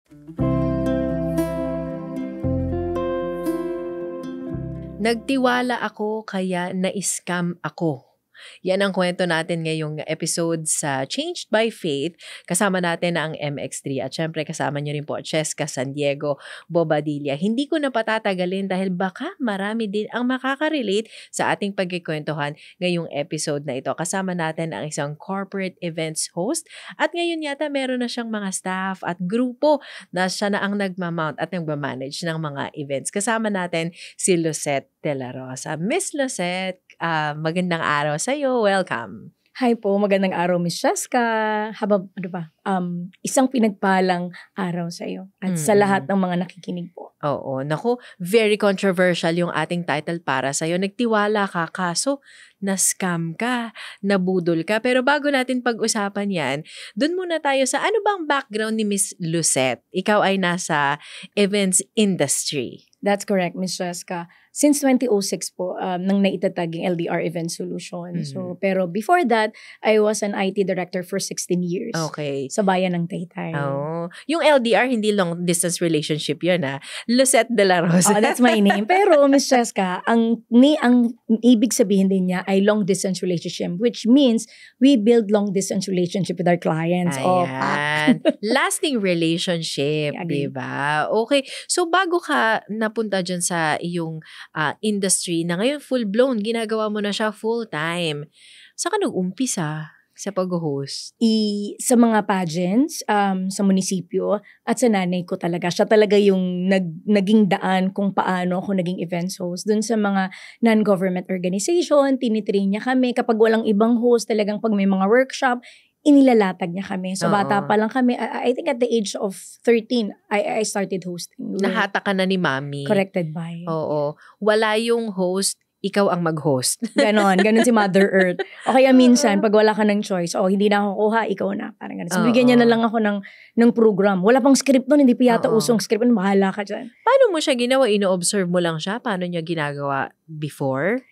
Nagtiwala ako kaya na-scam ako. Yan ang kwento natin ngayong episode sa Changed by Faith. Kasama natin ang MX3 at syempre kasama niyo rin po Cheska San Diego Bobadilla. Hindi ko na patatagalin dahil baka marami din ang makaka-relate sa ating pagkikwentuhan ngayong episode na ito. Kasama natin ang isang corporate events host at ngayon yata meron na siyang mga staff at grupo na siya na ang nagmamount at nagmamanage ng mga events. Kasama natin si Lucette De La Rosa. Miss Lucette, magandang araw sa iyo. Welcome. Hi po, magandang araw Miss Cheska. Isang pinagpalang araw sa iyo at sa lahat ng mga nakikinig po. Oo, naku, very controversial yung ating title para sa iyo. Nagtiwala ka, kaso na-scam ka, nabudol ka. Pero bago natin pag-usapan yan, dun muna tayo sa ano bang background ni Miss Lucette? Ikaw ay nasa events industry. That's correct, Miss Cheska. Since 2006 po, nang naitatag yung LDR Event Solution. So, pero before that, I was an IT director for 16 years. Okay. Sa bayan ng Taytay. Oh. Yung LDR, hindi long distance relationship yun Lucette De La Rosa. Oh, that's my name. Pero, Miss Cheska, ang ibig sabihin din niya ay long distance relationship, which means we build long distance relationship with our clients. Ayan. Lasting relationship, diba? Okay. So, bago ka napunta dyan sa iyong industry na ngayon full-blown, ginagawa mo na siya full-time. Saan ka nag-umpisa sa pag-host? Sa mga pageants, sa munisipyo, at sa nanay ko talaga. Siya talaga yung naging daan kung paano ako naging events host. Doon sa mga non-government organization, tinitrain niya kami. Kapag walang ibang host, talagang pag may mga workshop, inilalatag niya kami. So, bata pa lang kami. I think at the age of 13, I started hosting. Nahata ka na ni Mami. Corrected by. Oo. Wala yung host, ikaw ang mag-host. Ganon si Mother Earth. O kaya minsan, pag wala ka ng choice, hindi na ako kuha, ikaw na. Parang ganon. So, bigyan niya na lang ako ng program. Wala pang script nun, hindi pa yata usong script. Bahala ka dyan. Paano mo siya ginawa? Ino-observe mo lang siya? Paano niya ginagawa before?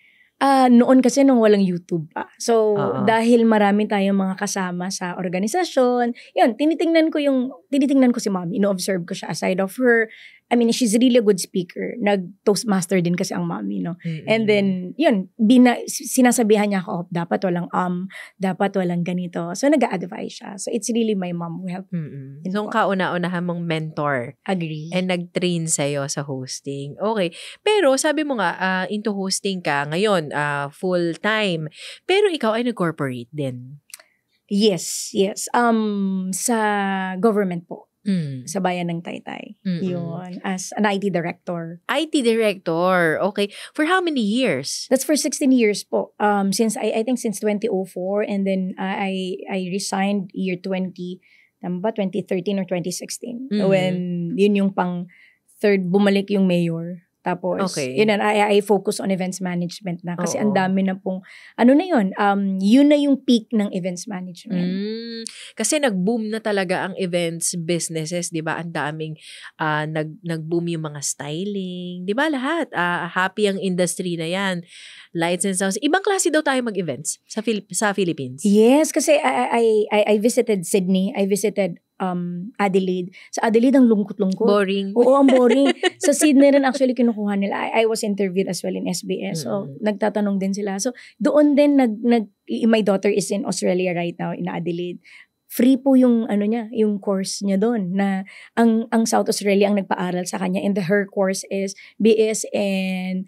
Noon kasi nung walang YouTube pa. So, dahil marami tayong mga kasama sa organisasyon, yun, tinitingnan ko si Mommy. Ino-observe ko siya aside of her. I mean, she's really a good speaker. Nag-toastmaster din kasi ang Mommy, no? And then, yun, sinasabihan niya ako, dapat walang ganito. So, nag-a-advise siya. So, it's really my mom who helped. So, kauna-unahan mong mentor. Agree. And nag-train sa'yo sa hosting. Okay. Pero, sabi mo nga, into hosting ka ngayon, full-time. Pero, ikaw ay nag-corporate din. Yes. Sa government po. Sa bayan ng Taytay. Yun. As an IT director. IT director. Okay. For how many years? That's for 16 years po. Since I think since 2004, and then I resigned year 2013 or 2016. When yun yung pang third, bumalik yung mayor. Tapos, yun na, I focus on events management na. Kasi ang dami na pong, yun na yung peak ng events management. Kasi nag-boom na talaga ang events businesses, di ba? Ang daming nag-boom yung mga styling. Di ba lahat? Happy ang industry na yan. Lights and sounds. Ibang klase daw tayo mag-events sa Philippines. Yes, kasi I visited Sydney. I visited Adelaide. Sa Adelaide, ang lungkot-lungkot. Boring. Oo, ang boring. Sa Sydney rin actually kinukuha nila. I was interviewed as well in SBS. So, nagtatanong din sila. So, doon din, my daughter is in Australia right now, in Adelaide. Free po yung, yung course niya doon. Na, ang South Australia ang nagpaaral sa kanya. And her course is BS in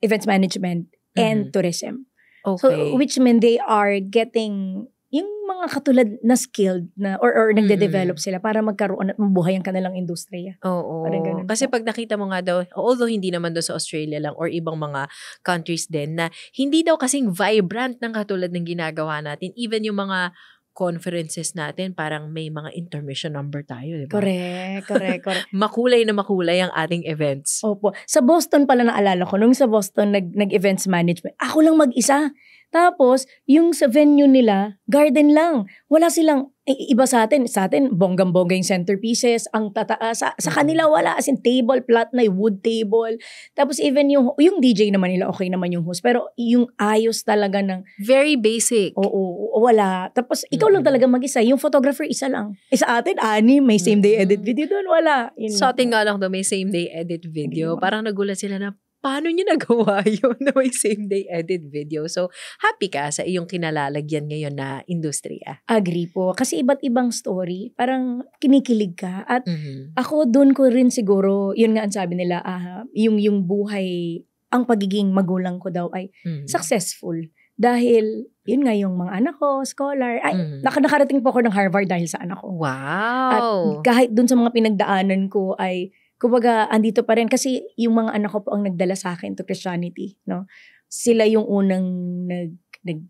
Events Management and Tourism. Okay. So, which mean they are getting yung mga katulad na skilled na or nagde-develop sila para magkaroon at mabuhay ang kanilang industriya. Oo. Kasi pag nakita mo nga daw, although hindi naman daw sa Australia lang or ibang mga countries din, na hindi daw kasing vibrant ng katulad ng ginagawa natin. Even yung mga conferences natin, parang may mga intermission number tayo, di ba? Correct. Makulay na makulay ang ating events. Opo. Sa Boston pala naalala ko, nung sa Boston nag-events management, ako lang mag-isa. Tapos, yung sa venue nila, garden lang. Wala silang iba sa atin, bonggang-bongga yung centerpieces, ang tataas. Sa kanila wala, as in table, flat na wood table. Tapos even yung DJ naman nila, okay naman yung host. Pero yung ayos talaga ng... Very basic. Oo, wala. Tapos ikaw lang talaga mag-isa. Yung photographer, isa lang. Sa atin, may same day edit video doon, wala. Sa atin nga lang daw may same day edit video. Parang nagulat sila na, paano niyo nagawa yun na may same day edit video? So, happy ka sa iyong kinalalagyan ngayon na industriya? Agree po. Kasi iba't ibang story. Parang kinikilig ka. At ako doon ko rin siguro, yun nga ang sabi nila, yung buhay, ang pagiging magulang ko daw ay successful. Dahil, yun nga yung mga anak ko, scholar. Nakarating po ako ng Harvard dahil sa anak ko. Wow! At kahit doon sa mga pinagdaanan ko ay, kumbaga, andito pa rin. Kasi yung mga anak ko po ang nagdala sa akin to Christianity, no? Sila yung unang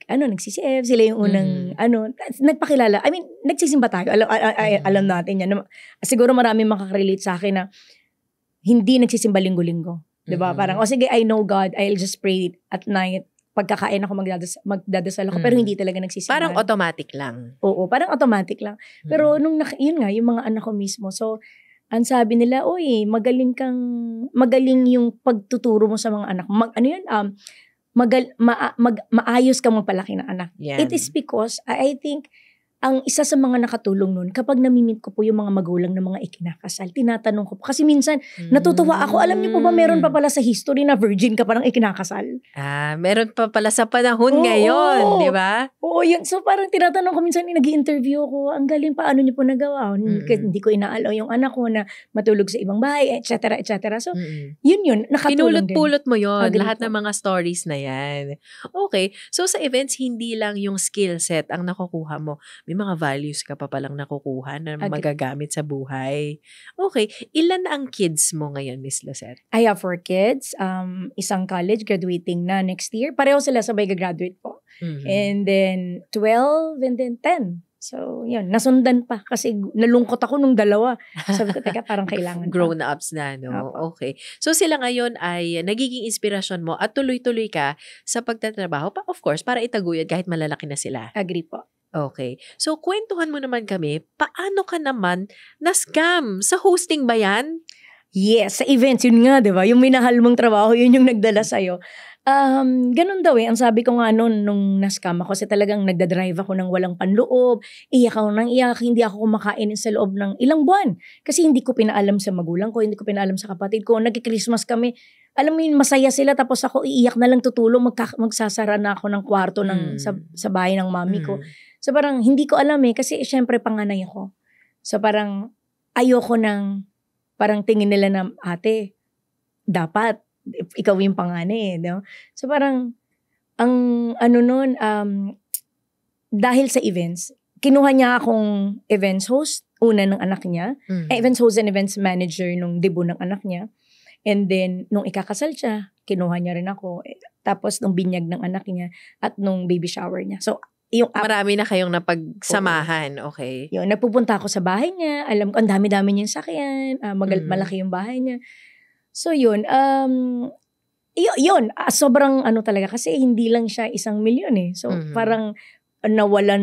nagsisif, sila yung unang, nagpakilala. I mean, nagsisimba tayo. Alam natin yan. Siguro marami makaka-relate sa akin na hindi nagsisimba linggo-linggo. Diba? Parang, sige, I know God, I'll just pray at night. Pagkakain ako, magdadasal ako, pero hindi talaga nagsisimba. Parang automatic lang. Oo, parang automatic lang. Pero yun nga, yung mga anak ko mismo. So, ang sabi nila, magaling yung pagtuturo mo sa mga anak. Maayos kang magpalaki ng anak. Yeah. It is because, I think, ang isa sa mga nakatulong nun, kapag namimit ko po yung mga magulang ng mga ikinakasal, tinatanong ko po. Kasi minsan, natutuwa ako. Alam niyo po ba, meron pa pala sa history na virgin ka pa ng ikinakasal? Meron pa pala sa panahon ngayon, di ba? Oo, yun. So parang tinatanong ko minsan, nag-i-interview ko, ang galing, paano niyo po nagawa? Hindi ko inaalaw yung anak ko na matulog sa ibang bahay, etc. So, yun, nakatulong din. Pinulot-pulot mo yun, lahat ng mga stories na yan. Okay, so sa events, hindi lang yung skill set ang nakukuha mo. May mga values ka pa palang nakukuha na magagamit sa buhay. Okay. Ilan ang kids mo ngayon, Miss Lucette? I have 4 kids. Isang college, graduating na next year. Pareho sila sabay gagraduate po. And then 12 and then 10. So, yun. Nasundan pa kasi nalungkot ako nung dalawa. Sabi ko, teka, parang kailangan grown-ups na, no? Okay. So, sila ngayon ay nagiging inspirasyon mo at tuloy-tuloy ka sa pagtatrabaho. Of course, para itaguyod kahit malalaki na sila. Agree po. Okay. So, kwentuhan mo naman kami, paano ka naman na-scam? Sa hosting ba yan? Yes, sa events, yun nga, di ba? Yung minahal mong trabaho, yun yung nagdala sa'yo. Ganun daw Ang sabi ko nga noon, nung na-scam ako, kasi talagang nagdadrive ako ng walang panloob, iyak ako ng iyak, hindi ako kumakain sa loob ng ilang buwan. Kasi hindi ko pinaalam sa magulang ko, hindi ko pinaalam sa kapatid ko, nag-Christmas kami. Alam mo yun, masaya sila, tapos ako iiyak na lang tutulong, magsasara na ako ng kwarto sa bahay ng mami ko. So parang hindi ko alam kasi syempre panganay ako. So parang ayoko parang tingin nila na ate, dapat ikaw yung panganay, no? So parang ang noon, dahil sa events, kinuha niya akong events host, una ng anak niya, events host and events manager nung debut ng anak niya. And then, nung ikakasal siya, kinuha niya rin ako. Tapos, nung binyag ng anak niya at nung baby shower niya. So, marami na kayong napagsamahan, okay? Yun, nagpupunta ako sa bahay niya. Alam ko, ang dami-dami niyang sakyan. Malaki yung bahay niya. So, yun. Sobrang talaga. Kasi hindi lang siya 1 milyon eh. So, parang nawala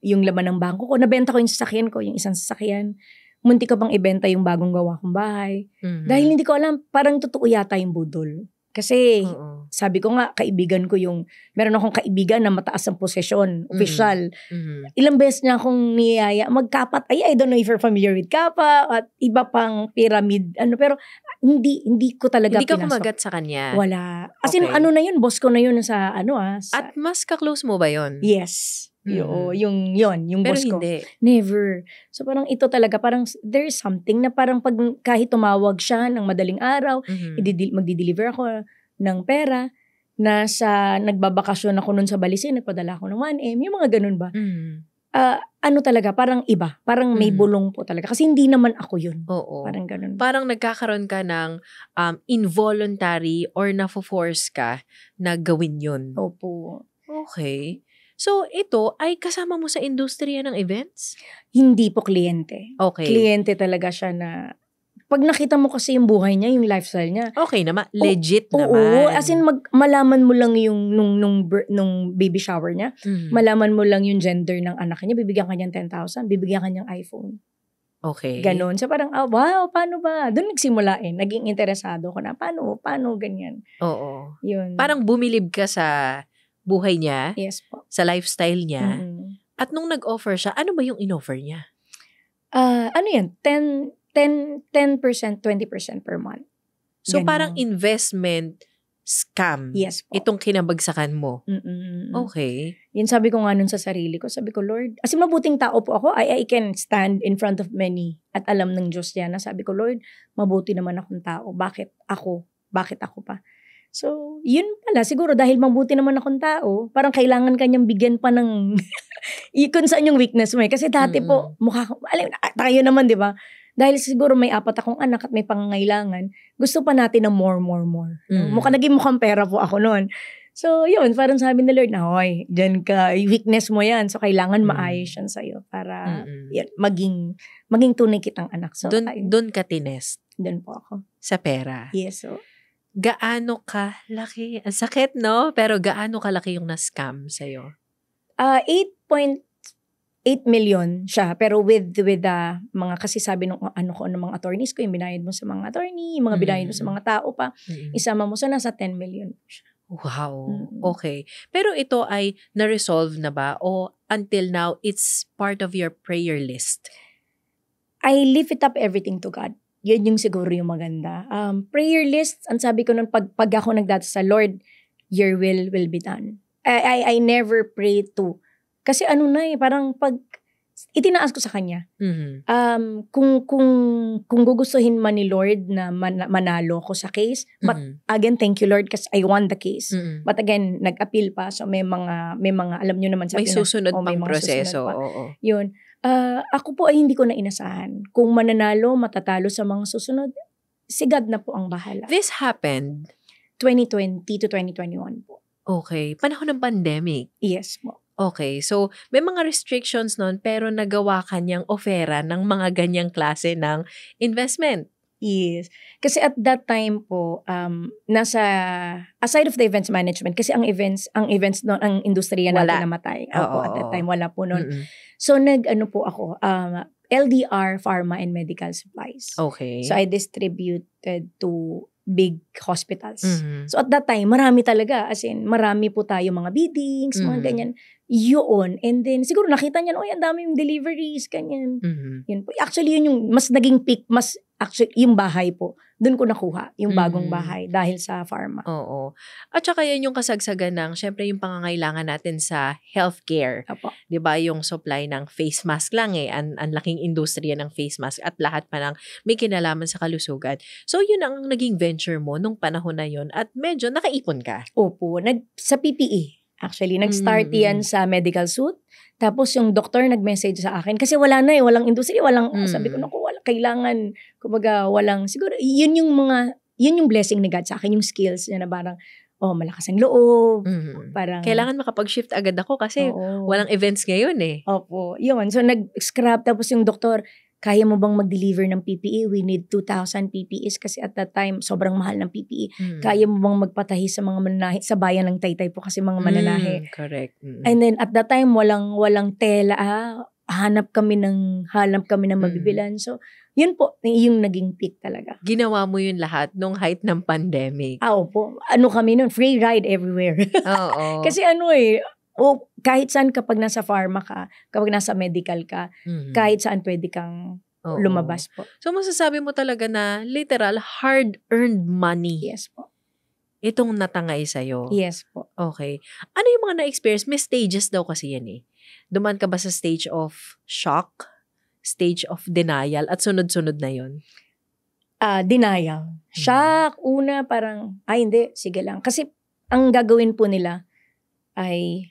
yung laman ng bangko ko. Nabenta ko yung sasakyan ko, yung isang sasakyan. Munti ko pang ibenta yung bagong gawa kong bahay. Dahil hindi ko alam, parang totoo yata yung budol. Kasi, sabi ko nga, meron akong kaibigan na mataas ang posisyon, official. Ilang beses niya akong niyaya, magkapat. I don't know if you're familiar with kapa, at iba pang pyramid, pero hindi ko talaga pinasok. Hindi ka kumagat sa kanya? Wala. As in, na yun, boss ko na yun sa At mas ka-close mo ba yun? Yes. Yung pero boss ko. Hindi. Never. So parang ito talaga, parang there's something na parang kahit tumawag siya ng madaling araw, magdi-deliver ako ng pera, nagbabakasyon ako nun sa Balisin, nagpadala ako ng 1M, yung mga ganun ba? Talaga, parang iba. Parang may bulong po talaga. Kasi hindi naman ako yun. Oo. Parang ganun. Parang nagkakaroon ka ng involuntary or na-force ka na gawin yun. Opo. Okay. So, ito ay kasama mo sa industriya ng events? Hindi po kliyente. Okay. Kliyente talaga siya na pag nakita mo kasi yung buhay niya, yung lifestyle niya. Okay naman. Legit naman. Oo, as in malaman mo lang yung nung baby shower niya, malaman mo lang yung gender ng anak niya, bibigyan ka niyang 10,000, bibigyan ka niyang iPhone. Okay. Ganon. So parang, wow, paano ba? Doon nagsimula naging interesado ko na, paano ganyan? Oo. Yun. Parang bumilib ka sa buhay niya, yes po. sa lifestyle niya, at nung nag-offer siya, ano ba yung in-offer niya? Ano yan? 10%, 20% per month. So, parang investment scam. Yes po. Itong kinabagsakan mo. Okay. Yun sabi ko nga nun sa sarili ko. Sabi ko, Lord, as in mabuting tao po ako. I can stand in front of many at alam ng Diyos yan na sabi ko, Lord, mabuti naman akong tao. Bakit ako? Bakit ako pa? So, yun pala. Siguro dahil mabuti naman akong tao, parang kailangan kanyang bigyan pa ng kung saan yung weakness mo. Kasi dati po, tayo naman, di ba? Dahil siguro may 4 akong anak at may pangangailangan, gusto pa natin ng more. Mukhang pera po ako noon. So, yun, parang sabi ni Lord na, hoy, dyan ka, weakness mo yan. So, kailangan maayos yan sa'yo para yan, maging tunay kitang anak. So, Doon ka tinest? Doon po ako. Sa pera? Yes, so. Gaano ka laki? Ang sakit, no? Pero gaano kalaki yung na-scam sa'yo? 8.8 million siya. Pero with mga kasi sabi nung mga attorneys ko, yung binayad mo sa mga attorney, yung mga binayad mo sa mga tao pa, isama mo sa nasa 10 million siya. Wow. Okay. Pero ito ay na-resolve na ba? O until now, it's part of your prayer list? I lift it up everything to God. Yun yung siguro yung maganda. Prayer list, ang sabi ko nun, pag ako nagdato sa Lord, your will be done. I never pray to. Kasi parang pag itinaas ko sa kanya. Kung gugustuhin man ni Lord na manalo ko sa case, but again, thank you Lord kasi I won the case. But again, nag-appeal pa, so may mga alam nyo naman sa may susunod pang proseso. Oo. Yun. Ako po ay hindi ko na inasahan. Kung mananalo, matatalo sa mga susunod, si God na po ang bahala. This happened? 2020 to 2021 po. Okay. Panahon ng pandemic? Yes po. Okay. So, may mga restrictions nun, pero nagawa kanyang ofera ng mga ganyang klase ng investment. Yes. Kasi at that time po, aside of the events management, kasi ang events noon, ang industriya natin namatay. Opo, at that time, wala po noon. So, po ako, LDR, Pharma, and Medical Supplies. Okay. So, I distributed to big hospitals. So, at that time, marami talaga. As in, marami po tayo mga biddings, mga ganyan. Yun. And then, siguro nakita niya, ang daming deliveries, ganyan. Yun po. Actually, yun yung mas naging peak, actually, yung bahay po. Doon ko nakuha, yung bagong bahay dahil sa pharma. Oo. At saka yan yung kasagsagan ng, syempre, yung pangangailangan natin sa healthcare. Apo. Diba, yung supply ng face mask lang ang laking industriya ng face mask at lahat pa ng may kinalaman sa kalusugan. So, yun ang naging venture mo nung panahon na yun at medyo nakaipon ka. Opo. Sa PPE. Actually, nag-start yan sa medical suit. Tapos yung doktor nag-message sa akin. Kasi wala na walang industry, sabi ko, wala, kailangan, kumbaga, walang, siguro, yun yung blessing ni God sa akin, yung skills niya na parang, malakas ang loob. Parang, kailangan makapag-shift agad ako kasi walang events ngayon eh. Opo, yun. So, nag-scrap, tapos yung doktor, kaya mo bang mag-deliver ng PPE? We need 2,000 PPEs kasi at that time, sobrang mahal ng PPE. Kaya mo bang magpatahi sa mga mananahi? Sa bayan ng Taytay po kasi mga mananahi. Correct. And then at that time, walang tela. Hanap kami ng mabibilan. So, yun po, yung naging peak talaga. Ginawa mo yun lahat nung height ng pandemic. Opo. Kami nun? Free ride everywhere. Oo. Kasi kahit saan kapag nasa pharma ka, kapag nasa medical ka, kahit saan pwede kang lumabas po. So, masasabi mo talaga na literal hard-earned money. Yes po. Itong natangay sa'yo. Yes po. Okay. Ano yung mga na-experience? May stages daw kasi yan eh. Duman ka ba sa stage of shock, stage of denial, at sunod-sunod na yun? Denial. Shock, una parang, hindi, sige lang. Kasi ang gagawin po nila ay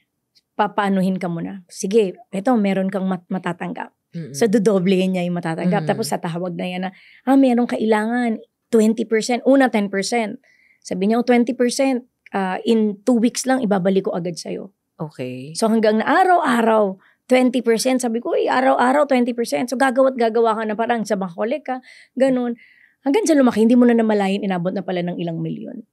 papaanuhin ka muna. Sige, meron kang matatanggap. So, dodoblehin niya yung matatanggap. Tapos, tatawag na yan na, meron kailangan 20%, una 10%. Sabi niya, 20%, in 2 weeks lang, ibabalik ko agad sa'yo. Okay. So, hanggang na araw-araw, 20%. Sabi ko, araw-araw, 20%. So, gagawa ka na parang sa Bacolod ka, ganun. hanggang sa lumaki, hindi mo na namalayan, inabot na pala ng ilang milyon.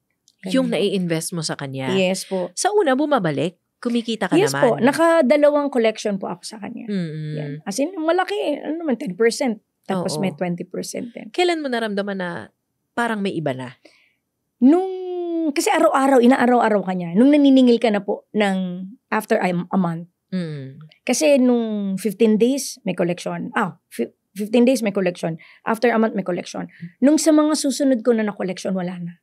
Yung nai-invest mo sa kanya. Yes po. Sa una, bumabalik? Kumikita ka Yes naman? Yes po. Nakadalawang collection po ako sa kanya. Mm-hmm. Yan. As in, malaki. Ano naman, 10%. Tapos may 20% din. Kailan mo naramdaman na parang may iba na? Kasi inaaraw-araw ka niya. Nung naniningil ka na po ng after a month. Kasi nung 15 days, may collection. 15 days may collection. After a month, may collection. Nung sa mga susunod ko na collection, wala na.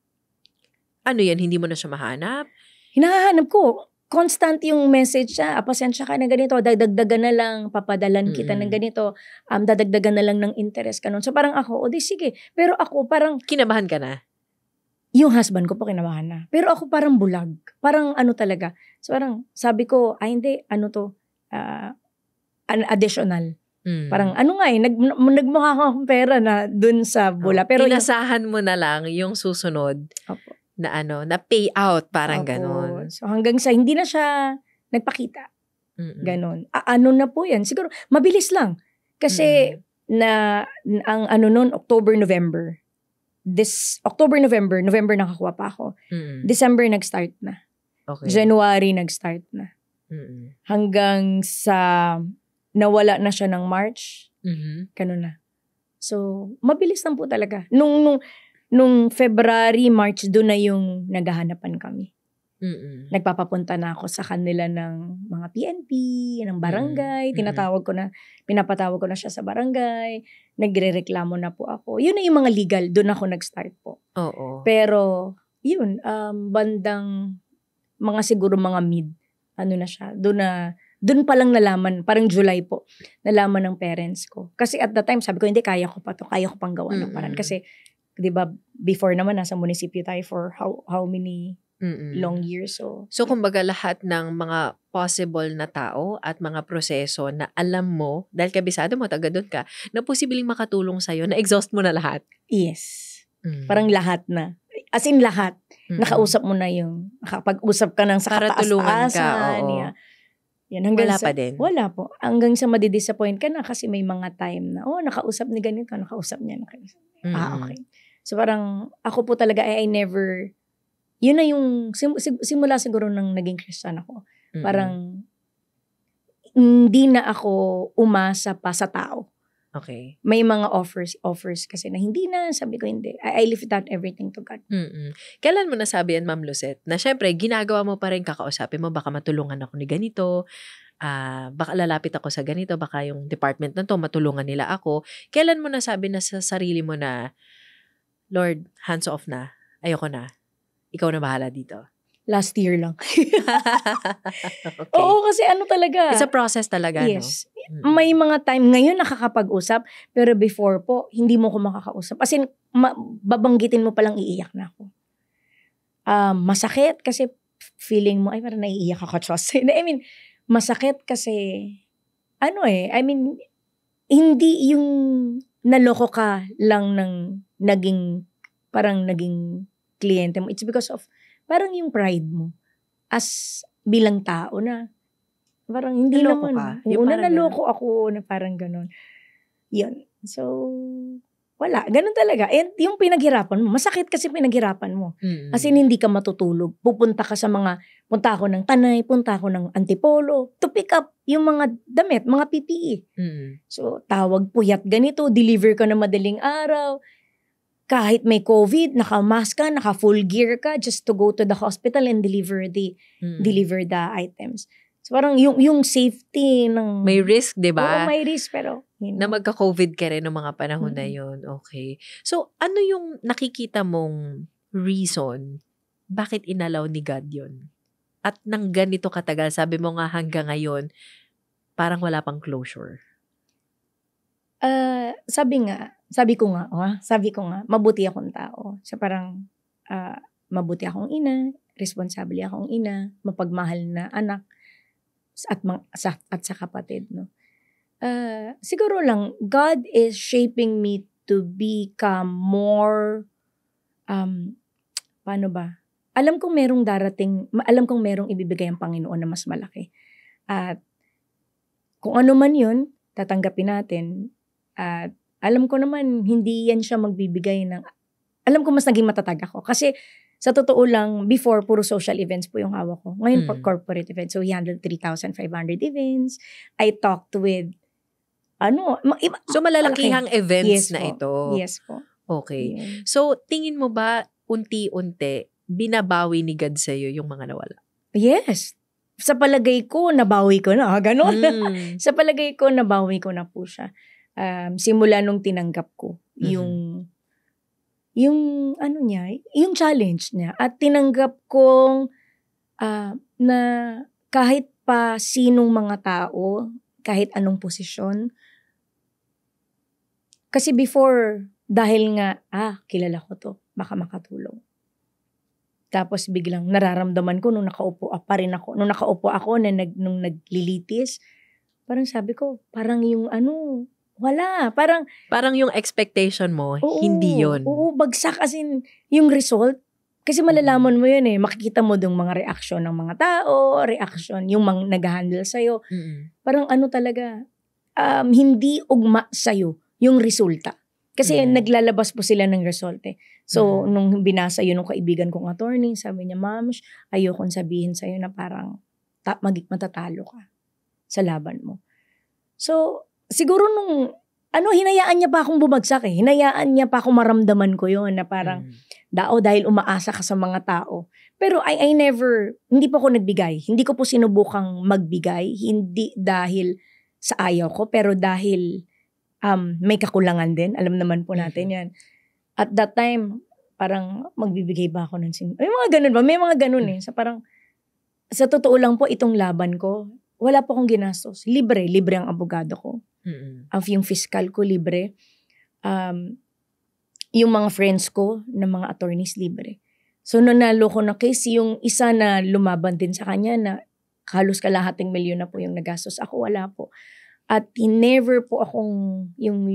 Ano yan? Hindi mo na siya mahanap? Hinahanap ko. Constant yung message siya, pasensya ka na ganito, dadagdagan na lang, papadalan kita ng ganito, dadagdagan na lang ng interest ka nun. So parang ako, di sige. Pero ako parang... Kinabahan ka na? Yung husband ko po kinabahan na. Pero ako parang bulag. Parang ano talaga. So parang sabi ko, hindi, additional. Parang ano nga nagmukha akong pera na dun sa bula. Pero inasahan mo na lang yung susunod. Opo. Na payout, parang ganon. So hanggang sa hindi na siya nagpakita. Ganon. Ano na po yan? Siguro, mabilis lang. Kasi, ang nun, October, November nakakuha pa ako. December nag-start na. Okay. January nag-start na. Hanggang sa nawala na siya ng March. Ganon na. So, mabilis lang po talaga. Nung February, March, doon na yung naghahanapan kami. Nagpapapunta na ako sa kanila ng mga PNP, ng barangay. Pinapatawag ko na siya sa barangay. Nagrereklamo na po ako. Yun na yung mga legal. Doon ako nag-start po. Oo. Pero, yun, bandang siguro mga mid, na siya. Doon pa lang nalaman, parang July po, nalaman ng parents ko. Kasi at that time, sabi ko, hindi, kaya ko pa to. Kaya ko pang gawa ng parang. Kasi, di ba, before naman, nasa munisipyo tayo for how many long years. So, kumbaga lahat ng mga possible na tao at mga proseso na alam mo, dahil kabisado mo, taga doon ka, na posibleng makatulong sa'yo, na-exhaust mo na lahat? Yes. Parang lahat na. As in lahat. Nakausap mo na yung, nakapag-usap ka ng sa para tulungan ka. Oo. Yan, wala pa din? Wala po. Hanggang sa madidisappoint ka na kasi may mga time na, nakausap ni ganito, nakausap niya. Okay. So parang, ako po talaga, I never, yun na yung, simula siguro nang naging Christian ako. Parang, hindi na ako umasa pa sa tao. Okay. May mga offers kasi na hindi na, sabi ko hindi. I leave that everything to God. Kailan mo nasabi yan, Ma'am Lucette, na syempre, ginagawa mo pa rin, kakausapin mo, baka matulungan ako ni ganito, baka lalapit ako sa ganito, baka yung department na to, matulungan nila ako. Kailan mo nasabi na sa sarili mo na, Lord, hands off na, ayoko na, ikaw na bahala dito? Last year lang. Okay. Oo, kasi talaga. It's a process talaga, yes. No? May mga time, ngayon nakakapag-usap, pero before po, hindi mo ko makakausap. As in, babanggitin mo palang iiyak na ako. Masakit kasi feeling mo, ay parang naiiyak ako, Diyos. I mean, masakit kasi, hindi yung naloko ka lang ng naging kliyente mo. It's because of, parang yung pride mo as bilang tao na parang hindi naloko naman. Naloko ako na parang ganon. Yun. So, wala. Ganon talaga. And yung pinaghirapan mo, masakit kasi pinaghirapan mo. As in, hindi ka matutulog. Punta ako ng Tanay, punta ako ng Antipolo to pick up yung mga damit, mga PPE. So, tawag puyat ganito, deliver ka na madaling araw. Kahit may COVID, naka-mask ka, naka-full gear ka just to go to the hospital and deliver the items. So parang yung safety ng... May risk, di ba? Oo, may risk, pero... Na magka-COVID ka rin ng mga panahon na yun. Okay. So, ano yung nakikita mong reason bakit inalaw ni God yun? At nang ganito katagal, sabi mo nga hanggang ngayon, parang wala pang closure. Sabi ko nga, mabuti akong tao. So parang, mabuti akong ina, responsable akong ina, mapagmahal na anak, at sa kapatid, no? Siguro lang, God is shaping me to become more, paano ba? Alam kong merong ibibigay ang Panginoon na mas malaki. At kung ano man yun, tatanggapin natin. At alam ko naman, hindi yan siya magbibigay ng, alam ko mas naging matatag ako. Kasi, sa totoo lang, before, puro social events po yung hawak ko. Ngayon, corporate events. So, he handled 3,500 events. I talked with, so, malalakihang events yes, na po. ito. Yes po. Okay. Yeah. So, tingin mo ba, unti-unti, binabawi ni God sa'yo yung mga nawala? Yes. Sa palagay ko, nabawi ko na. Ganon. Sa palagay ko, nabawi ko na po siya. Simula nung tinanggap ko yung challenge niya. At tinanggap kong na kahit pa sinong mga tao, kahit anong posisyon. Kasi before, dahil nga, kilala ko to, baka makatulong. Tapos biglang nararamdaman ko nung nakaupo ako nung naglilitis, parang sabi ko, parang yung wala. Parang yung expectation mo, hindi yun. Oo, bagsak as in, yung result. Kasi malalaman mo yun makikita mo yung mga reaksyon ng mga tao, reaksyon, yung mga nag-handle sa'yo. Parang talaga, hindi ugma sa'yo yung resulta. Kasi naglalabas po sila ng result So, nung binasa yun ng kaibigan kong attorney, sabi niya, Ma'am, ayokong sabihin sa'yo na parang matatalo ka sa laban mo. So, siguro nung, hinayaan niya pa akong bumagsak Hinayaan niya pa akong maramdaman ko yun na parang, dahil umaasa ka sa mga tao. Pero I never, hindi po ako nagbigay. Hindi ko po sinubukang magbigay. Hindi dahil sa ayaw ko, pero dahil may kakulangan din. Alam naman po natin yan. At that time, parang magbibigay ba ako ng may mga ganun ba? May mga ganun So parang, sa totoo lang po, itong laban ko, wala po akong ginastos. Libre ang abogado ko. Yung fiscal ko, libre. Yung mga friends ko, na mga attorneys, libre. So, nanalo ko na case, yung isa na lumaban din sa kanya na halos kalahating milyon na po yung nagastos. Ako, wala po. At never po akong yung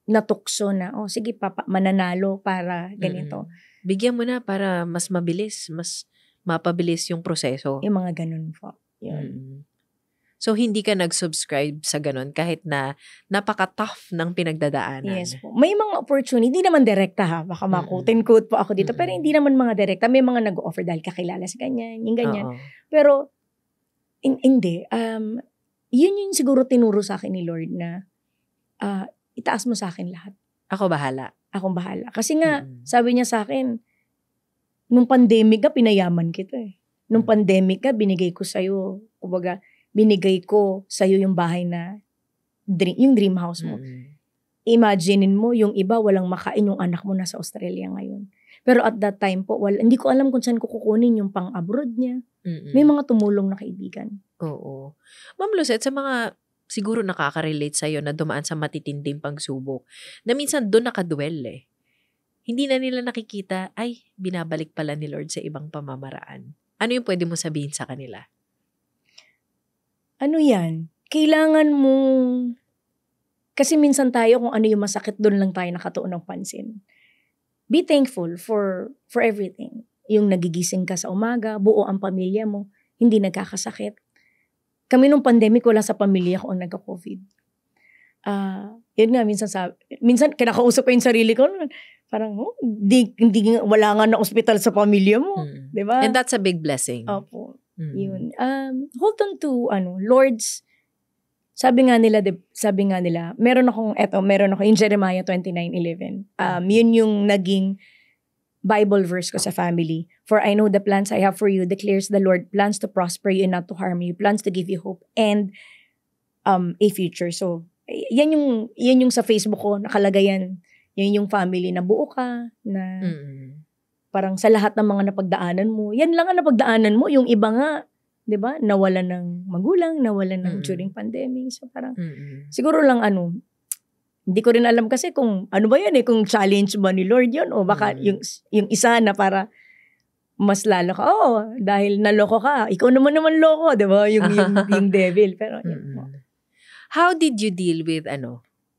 natukso na, sige mananalo para ganito. Bigyan mo na para mas mabilis, mas mapabilis yung proseso. Yung mga ganun po. Yun. So, hindi ka nag-subscribe sa ganun kahit na napaka-tough ng pinagdadaanan. Yes po. May mga opportunity, hindi naman direkta baka quote po ako dito, pero hindi naman mga direkta. May mga nag-offer dahil kakilala sa ganyan, yung ganyan. Pero, hindi. Yun yung siguro tinuro sa akin ni Lord na itaas mo sa akin lahat. Ako bahala. Akong bahala. Kasi nga, sabi niya sa akin, nung pandemic ka, pinayaman kita Nung pandemic ka, binigay ko sa'yo. Kumbaga, binigay ko sa'yo yung bahay na, yung dream house mo. Imaginein mo, yung iba, walang makain yung anak mo nasa Australia ngayon. Pero at that time po, hindi ko alam kung saan ko kukunin yung pang-abroad niya. May mga tumulong na kaibigan. Oo. Ma'am Lucette, sa mga siguro nakaka-relate sa'yo na dumaan sa matitinding pagsubok, na minsan doon nakaduel Hindi na nila nakikita, ay, binabalik pala ni Lord sa ibang pamamaraan. Ano yung pwede mo sabihin sa kanila? Yan? Kailangan mo, kasi minsan tayo kung ano yung masakit, doon lang tayo nakatuon ng pansin. Be thankful for everything. Yung nagigising ka sa umaga, buo ang pamilya mo, hindi nagkakasakit. Kami nung pandemic, wala sa pamilya ko ang nagka-COVID. Yun nga, minsan kinakausap ko yung sarili ko, parang, wala nga na ospital sa pamilya mo. Diba? And that's a big blessing. Opo. Yun. Hold on to, Lord's, sabi nga nila, meron ako yung Jeremiah 29:11. Yun yung naging Bible verse ko sa family. For I know the plans I have for you, declares the Lord, plans to prosper you and not to harm you, plans to give you hope and a future. So, yan yung sa Facebook ko, nakalagay yan. Yan yung family na buo ka, na parang sa lahat ng mga napagdaanan mo, yan lang ang napagdaanan mo. Yung iba nga, di ba, nawalan ng magulang, nawalan ng during pandemic. So parang, siguro lang hindi ko rin alam kasi kung ano ba yan kung challenge ba ni Lord yun o baka yung isa na para mas lalo ka, dahil naloko ka, ikaw naman loko, di ba, yung devil. Pero, how did you deal with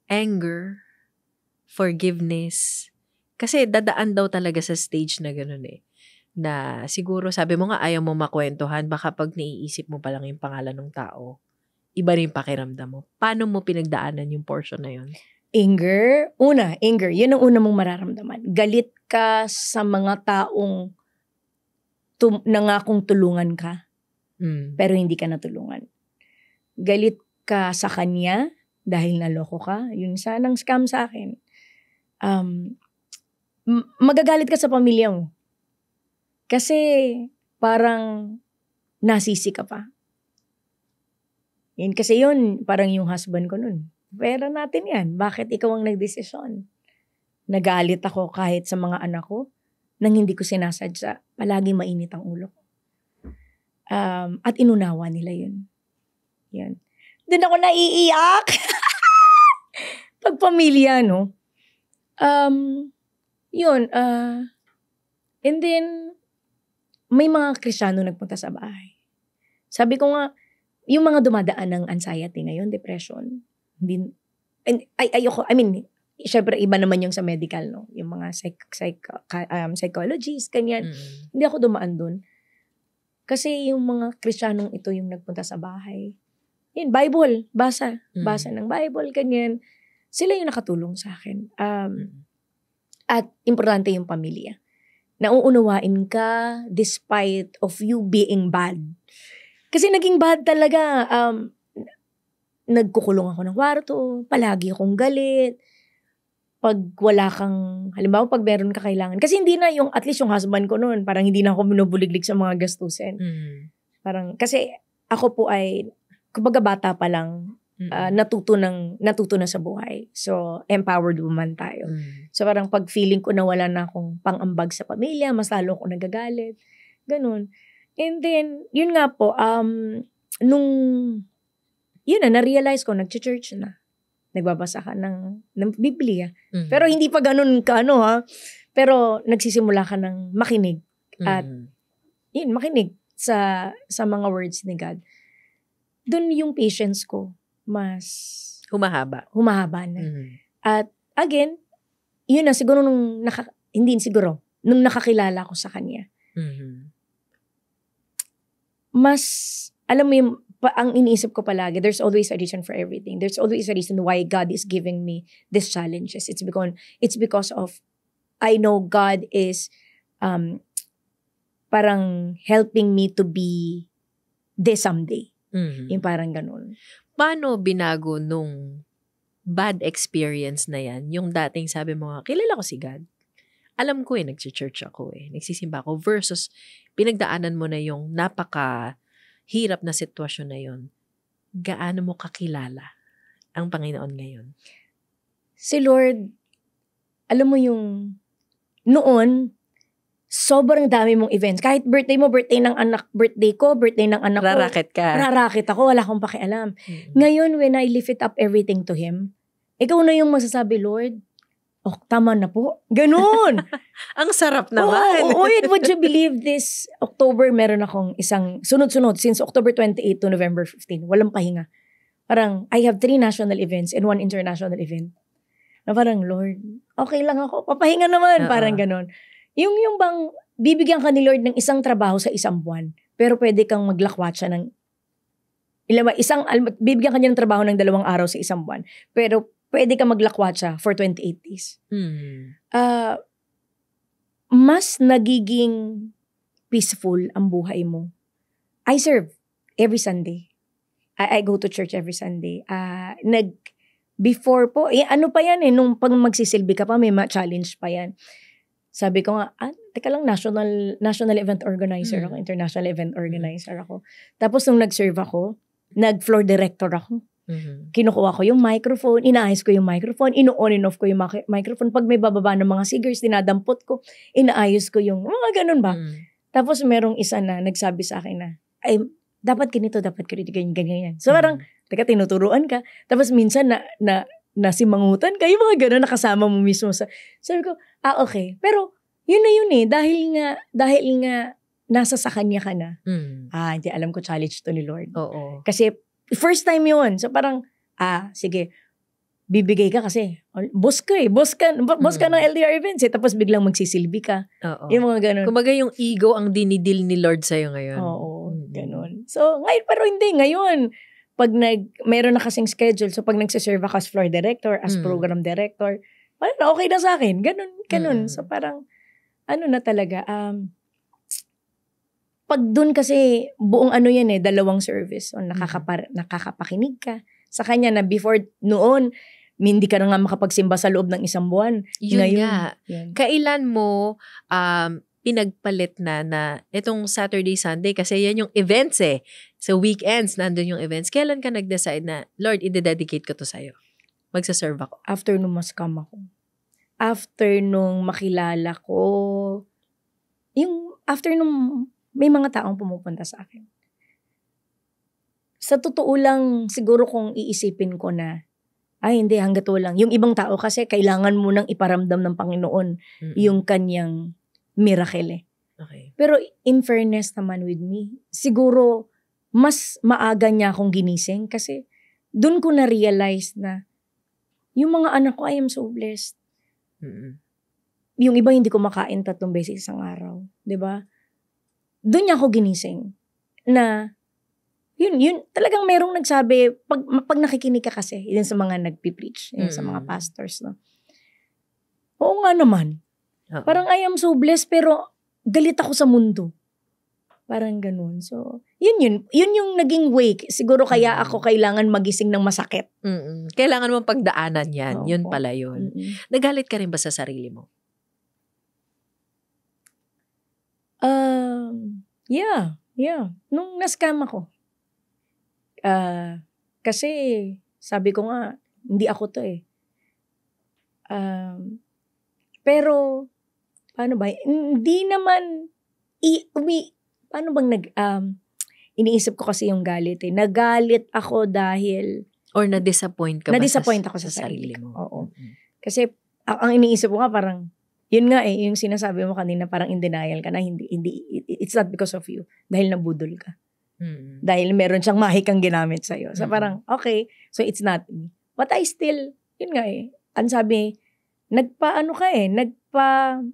anger, forgiveness? Kasi dadaan daw talaga sa stage na gano'n na siguro sabi mo nga ayaw mo makwentuhan, baka pag naiisip mo pa lang yung pangalan ng tao, iba rin pakiramdam mo. Paano mo pinagdaanan yung portion na yun? Anger. Anger. Yun ang una mong mararamdaman. Galit ka sa mga taong nangakong tulungan ka, pero hindi ka natulungan. Galit ka sa kanya dahil naloko ka. Yun sanang scam sa akin. Magagalit ka sa pamilya mo. Kasi parang nasisi ka pa. Kasi yun, parang yung husband ko nun. Pera natin yan. Bakit ikaw ang nagdesisyon? Nagalit ako kahit sa mga anak ko nang hindi ko sinasadya. Palagi mainit ang ulo ko. At inunawa nila yun. Yan. Doon ako naiiyak. Pagpamilya, no? Yun. And then, may mga Kristiyano nagpunta sa bahay. Sabi ko nga, yung mga dumadaan ng anxiety ngayon, depression, syempre iba naman yung sa medical, no? Yung mga psychologists, kanyan. Hindi ako dumaan dun. Kasi yung mga Kristiyanong ito yung nagpunta sa bahay. Yun, Bible, basa ng Bible, kanyan. Sila yung nakatulong sa akin. At importante yung pamilya. Nauunawain ka despite of you being bad. Kasi naging bad talaga. Nagkukulong ako ng kwarto, palagi akong galit. Pag wala kang, halimbawa pag meron ka kailangan. Kasi hindi na yung, at least yung husband ko noon, parang hindi na ako binubuliglig sa mga gastusin. Parang, kasi ako po ay, kumbaga bata pa lang, natuto na sa buhay. So, empowered woman tayo. So, parang pag feeling ko na wala na akong pang-ambag sa pamilya, mas lalo ako nagagalit. Ganun. And then, yun nga po, na-realize ko, nag-church na. Nagbabasa ka ng Biblia. Pero hindi pa ganun ka, Pero nagsisimula ka ng makinig. At, makinig sa mga words ni God. Doon yung patience ko, mas humahaba na. At, again, yun na, siguro nung nakakilala ko sa Kanya. Mas, alam mo yung, ang iniisip ko palagi, there's always a reason for everything. There's always a reason why God is giving me these challenges. It's because of, I know God is parang helping me to be this someday. Yung parang ganun. Paano binago nung bad experience na yan? Yung dating sabi mo, kilala ko si God. Alam ko nag-church ako nagsisimba ako versus pinagdaanan mo na yung hirap na sitwasyon na yun, gaano mo kakilala ang Panginoon ngayon? Si Lord, alam mo yung noon, sobrang dami mong events. Kahit birthday mo, birthday ng anak ko, Rarakit ka. Rarakit ako, wala akong pakialam. Ngayon, when I lift it up everything to Him, ikaw na yung masasabi, Lord, tama na po. Ganun. Ang sarap naman. Would you believe this October, meron akong isang sunod-sunod since October 28 to November 15. Walang pahinga. Parang, I have 3 national events and 1 international event. Na parang, Lord, okay lang ako. Papahinga naman. Parang ganun. Yung bang, bibigyan ka ni Lord ng isang trabaho sa isang buwan, pero pwede kang maglakwatsa ng, bibigyan ka niya ng trabaho ng 2 araw sa isang buwan, pero pwede ka maglakwatsa for 28 days. Mas nagiging peaceful ang buhay mo. I serve every Sunday. I go to church every Sunday. Before po, ano pa yan nung pag magsisilbi ka pa, may challenge pa yan. Sabi ko nga, teka lang, national event organizer ako, international event organizer ako. Tapos nung nag-serve ako, nag-floor director ako. Kinukuha ko yung microphone, inaayos ko yung microphone, ino-on and off ko yung microphone. Pag may bababa ng mga singers, dinadampot ko, inaayos ko yung, mga ganun ba? Tapos merong isa na nagsabi sa akin na, dapat ganito, ganyan. So parang, teka, tinuturuan ka. Tapos minsan nasimangutan ka, yung mga ganun, nakasama mo mismo sa, sabi ko, okay. Pero, yun na yun dahil nga, nasa sa kanya ka na. Hindi, alam ko challenge to ni Lord. Oo. Kasi, first time yun. So parang, sige, bibigay ka kasi. Boss ka ng LDR events Tapos biglang magsisilbi ka. Oo. Yung mga ganun. Kumbaga yung ego ang dinidil ni Lord sa'yo ngayon. Oo, ganun. So, ngayon, pero hindi. Ngayon, meron na kasing schedule, so pag nagsiserve ako as floor director, as program director, parang okay na sa akin. Ganun. So parang, na talaga, pag dun kasi, buong yan dalawang service. So, nakakapakinig ka. Sa kanya na before, noon, hindi ka na nga makapagsimba sa loob ng isang buwan. Yun ngayon, nga. yan. Kailan mo pinagpalit na itong Saturday, Sunday, kasi yan yung events So weekends, nandun yung events. Kailan ka nag-decide na, Lord, i-dedicate ko to sa'yo? Magsaserve ako. After nung mas-scam ako. After nung makilala ko, after nung may mga taong pumupunta sa akin. Sa totoo lang, siguro kung iisipin ko na, hindi, hanggat walang. Yung ibang tao kasi kailangan mo nang iparamdam ng Panginoon yung kanyang miracle Okay. Pero in fairness naman with me, siguro mas maaga niya akong ginising kasi dun ko na-realize na yung mga anak ko, I am so blessed. Yung iba hindi ko makain 3 beses isang araw. 'Di ba? Doon niya ako ginising na yun talagang merong nagsabi pag nakikinig ka kasi yun sa mga nagpi-preach, yun sa mga pastors, no. Oo nga naman. Parang I am so blessed pero galit ako sa mundo. Parang ganun. So, yun yung naging way. Siguro kaya ako kailangan magising ng masakit. Kailangan mong pagdaanan yan. Yun pala yun. Nagalit ka rin ba sa sarili mo? Yeah. Nung na-scam ako. Kasi, sabi ko nga, hindi ako to pero, paano ba? Hindi naman, paano bang iniisip ko kasi yung galit Nagalit ako dahil, or na-disappoint ka ba na-disappoint ako sa sarili mo? Oo. Kasi, ang iniisip ko nga parang, yun nga yung sinasabi mo kanina, parang in denial ka na, hindi, it's not because of you. Dahil nabudol ka. Dahil meron siyang mahikang ginamit sa'yo. So parang, okay, so it's not me. But I still, yun nga ang sabi,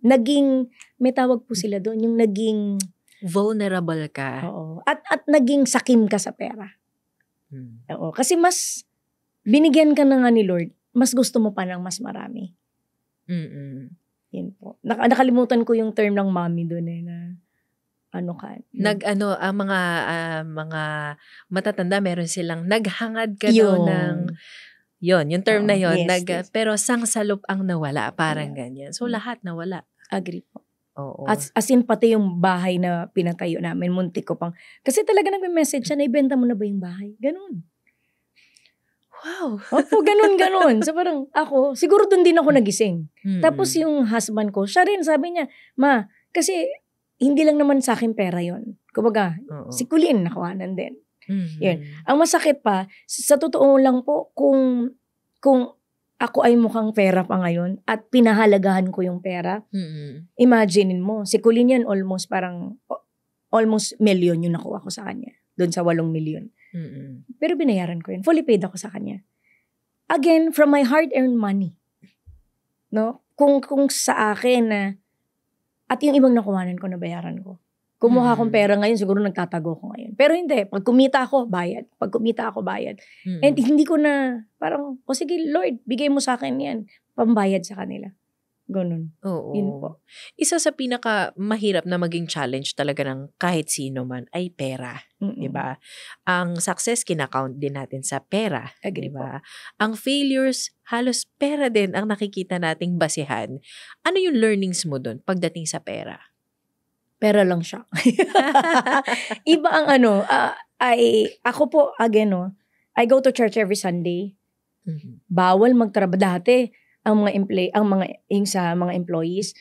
naging, may tawag po sila doon, yung naging, vulnerable ka. Oo. At naging sakim ka sa pera. Oo. Kasi mas, binigyan ka na nga ni Lord, mas gusto mo pa ng mas marami. Yun po. Nakalimutan ko yung term ng mommy doon na ang mga matatanda, meron silang naghangad ka daw ng, yung term na yun, yes. Pero sangsalop ang nawala, parang ganyan. So, lahat nawala. Agree po. Oo. As in, pati yung bahay na pinatayo namin, muntik ko pang, kasi talaga nagme-message siya, naibenta mo na ba yung bahay? Ganun. Wow. Opo, ganun. So parang ako, siguro doon din ako nagising. Tapos yung husband ko, siya rin, sabi niya, Ma, kasi hindi lang naman sa akin pera yon. Kumbaga, si Kulin, nakuhanan din. Yun. Ang masakit pa, sa totoo lang po, kung ako ay mukhang pera pa ngayon at pinahalagahan ko yung pera, imaginein mo, si Kulin yan almost million yung nakuha ko sa kanya. Doon sa 8 million. Pero binayaran ko yun. Fully paid ako sa kanya. Again, from my hard-earned money. No? Kung sa akin na, at yung ibang nakuhanan ko, nabayaran ko. Kumuha akong pera ngayon, siguro nagtatago ko ngayon. Pero hindi. Pag kumita ako, bayad. And hindi ko na, parang, sige Lord, bigay mo sa akin yan. Pambayad sa kanila. Ganun. Oo. Yun po. Isa sa pinaka mahirap na maging challenge talaga ng kahit sino man ay pera. Diba? Ang success, kinakount din natin sa pera. Agree diba? Ang failures, halos pera din ang nakikita nating basihan. Ano yung learnings mo dun pagdating sa pera? Pera lang siya. Iba ang ako po, again, I go to church every Sunday. Bawal magtrabaho. Dati, ang mga employees,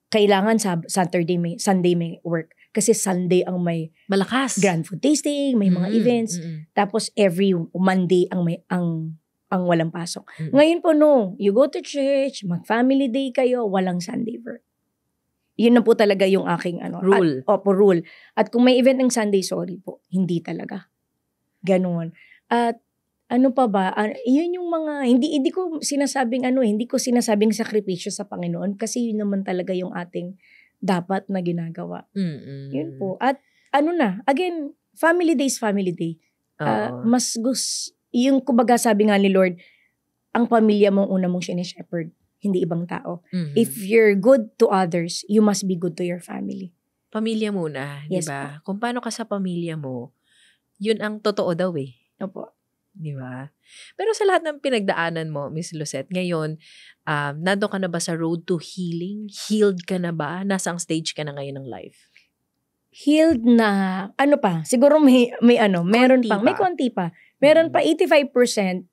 kailangan Sunday may work. Kasi Sunday ang may malakas grand food tasting, may mga events. Tapos every Monday ang walang pasok. Ngayon po, no. You go to church, mag-family day kayo, walang Sunday work. Yun na po talaga yung aking rule. Rule. At kung may event ng Sunday, sorry po, hindi talaga. Ganun. At ano pa ba? Yun yung mga, hindi ko sinasabing sakripisyo sa Panginoon kasi yun naman talaga yung ating dapat na ginagawa. Yun po. At again, family day is family day. Oo. Yung kumbaga sabi nga ni Lord, ang pamilya mo una mong sineshepherd, hindi ibang tao. If you're good to others, you must be good to your family. Pamilya muna, Yes 'di ba? Kung paano ka sa pamilya mo, yun ang totoo daw eh. Opo. 'Di ba? Pero sa lahat ng pinagdaanan mo, Miss Lucette, ngayon, nandun ka na ba sa road to healing? Healed ka na ba? Nasang stage ka na ngayon ng life? Healed na, siguro meron Konti pang, pa. may konti pa. Meron pa 85%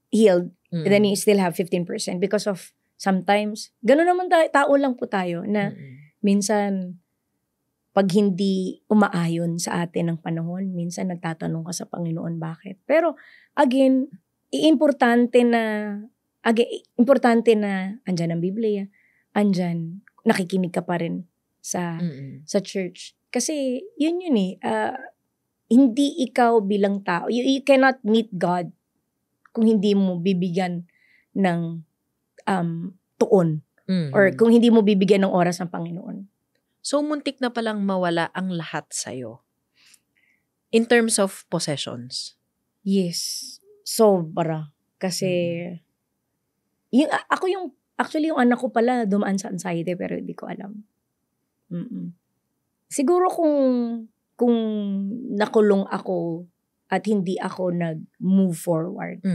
healed, then you still have 15% because of sometimes, gano'n naman tao lang po tayo na minsan, pag hindi umaayon sa atin ng panahon, minsan nagtatanong ka sa Panginoon bakit. Pero again, importante na andyan ang Biblia, andyan, nakikinig ka pa rin sa church. Kasi yun eh, hindi ikaw bilang tao, you cannot meet God kung hindi mo bibigyan ng tuon or kung hindi mo bibigyan ng oras ng Panginoon. So, muntik na palang mawala ang lahat sa'yo. In terms of possessions. Yes. Sobra. Kasi, actually yung anak ko pala dumaan sa anxiety pero hindi ko alam. Siguro kung nakulong ako at hindi ako nag-move forward,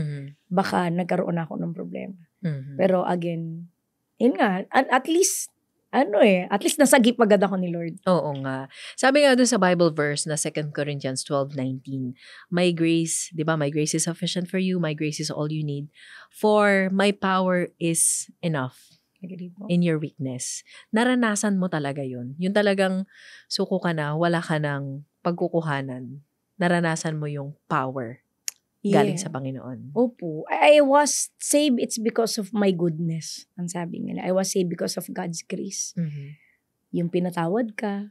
baka nagkaroon ako ng problema. Pero again, yun nga, at least nasagip agad ako ni Lord. Oo nga. Sabi nga doon sa Bible verse na 2 Corinthians 12:19, my grace, di ba? My grace is sufficient for you. My grace is all you need. For my power is enough in your weakness. Naranasan mo talaga yun. Yung talagang suko ka na, wala ka ng pagkukuhanan. Naranasan mo yung power galing sa Panginoon. Opo. I was saved, it's because of my goodness. Ang sabi nila. I was saved because of God's grace. Yung pinatawad ka,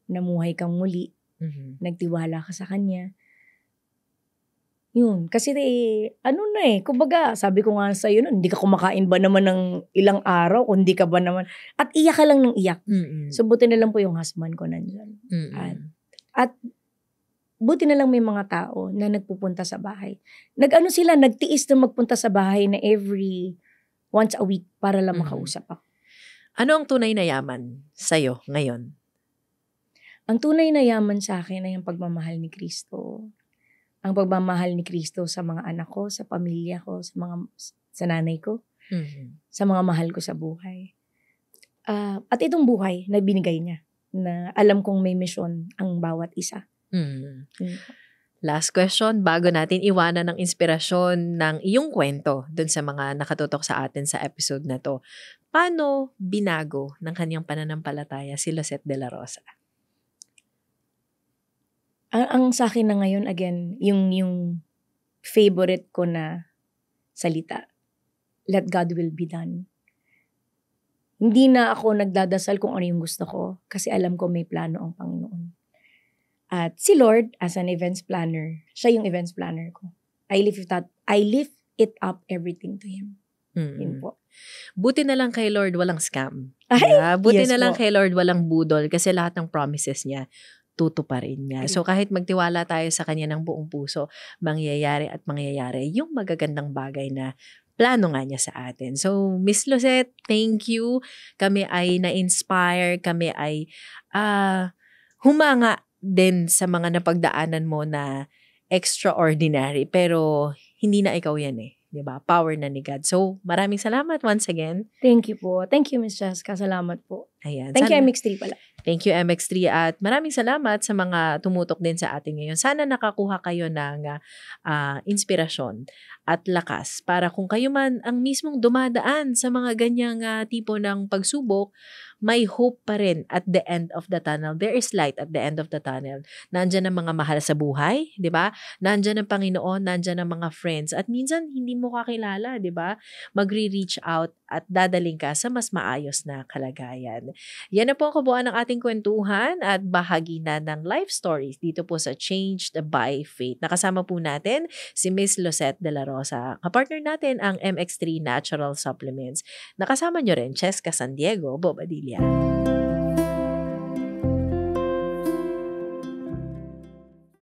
namuhay kang muli, nagtiwala ka sa Kanya. Yun. Kasi kumbaga, sabi ko nga sa'yo nun, hindi ka kumakain ba naman ng ilang araw, kung hindi ka ba naman, at iyak ka lang ng iyak. So, buti na lang po yung husband ko nandyan. At buti na lang may mga tao na nagpupunta sa bahay. Nagtiis na magpunta sa bahay na once a week para lang makausap ako. Ano ang tunay na yaman sa'yo ngayon? Ang tunay na yaman sa akin ay ang pagmamahal ni Kristo. Ang pagmamahal ni Kristo sa mga anak ko, sa pamilya ko, sa nanay ko, sa mga mahal ko sa buhay. At itong buhay na binigay niya, na alam kong may misyon ang bawat isa. Last question, bago natin iwanan ng inspirasyon ng iyong kwento dun sa mga nakatutok sa atin sa episode na to. Paano binago ng kanyang pananampalataya si Lucette de la Rosa? Ang sa akin na ngayon, again, yung favorite ko na salita, let God will be done. Hindi na ako nagdadasal kung ano yung gusto ko kasi alam ko may plano ang Panginoon. At si Lord, as an events planner, siya yung events planner ko. I lift it up everything to Him. Yun po. Buti na lang kay Lord walang scam. Buti na lang kay Lord walang budol kasi lahat ng promises niya, tutuparin niya. So kahit magtiwala tayo sa Kanya ng buong puso, mangyayari at mangyayari yung magagandang bagay na plano nga niya sa atin. So, Miss Lucette, thank you. Kami ay na-inspire, kami ay humanga din sa mga napagdaanan mo na extraordinary. Pero, hindi na ikaw yan eh. Diba? Power na ni God. So, maraming salamat once again. Thank you po. Thank you, Miss Jessica. Salamat po. Ayan. Thank you, MX3 pala. Thank you, MX3. At maraming salamat sa mga tumutok din sa atin ngayon. Sana nakakuha kayo ng inspirasyon at lakas para kung kayo man ang mismong dumadaan sa mga ganyang tipo ng pagsubok, may hope pa rin at the end of the tunnel. There is light at the end of the tunnel. Nandyan ang mga mahal sa buhay, di ba? Nandyan ang Panginoon, nandyan ang mga friends. At minsan, hindi mo kakilala, di ba? Magre-reach out at dadaling ka sa mas maayos na kalagayan. Yan na po ang kabuuan ng ating kwentuhan at bahagi na ng life stories dito po sa Changed by Faith. Nakasama po natin si Miss Lucette de la Rosa. Kapartner natin ang MX3 Natural Supplements. Nakasama nyo rin Cheska San Diego, Bobadilla.